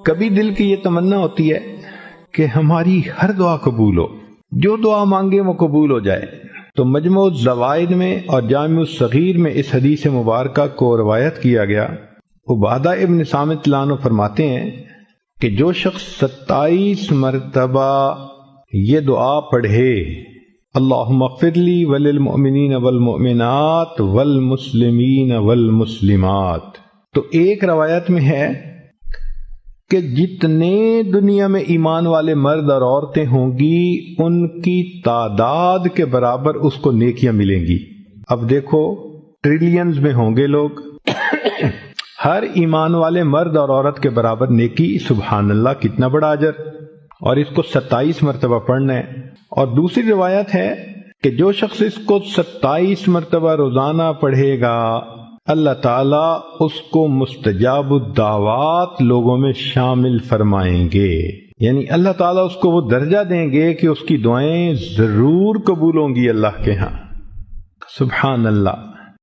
کبھی دل کی یہ تمنا ہوتی ہے کہ ہماری ہر دعا قبول ہو، جو دعا مانگے وہ قبول ہو جائے، تو مجموع الزوائد میں اور جامع الصغیر میں اس حدیث مبارکہ کو روایت کیا گیا۔ عبادہ ابن صامت عنہ فرماتے ہیں کہ جو شخص 27 مرتبہ یہ دعا پڑھے، اللہم اغفر لی وللمؤمنین والمؤمنات والمسلمین والمسلمات، تو ایک روایت میں ہے کہ جتنے دنیا میں ایمان والے مرد اور عورتیں ہوں گی ان کی تعداد کے برابر اس کو نیکیاں ملیں گی۔ اب دیکھو ٹریلینز میں ہوں گے لوگ، ہر ایمان والے مرد اور عورت کے برابر نیکی، سبحان اللہ کتنا بڑا اجر، اور اس کو 27 مرتبہ پڑھنا ہے۔ اور دوسری روایت ہے کہ جو شخص اس کو 27 مرتبہ روزانہ پڑھے گا، اللہ تعالیٰ اس کو مستجاب الدعوات لوگوں میں شامل فرمائیں گے، یعنی اللہ تعالیٰ اس کو وہ درجہ دیں گے کہ اس کی دعائیں ضرور قبول ہوں گی اللہ کے ہاں۔ سبحان اللہ۔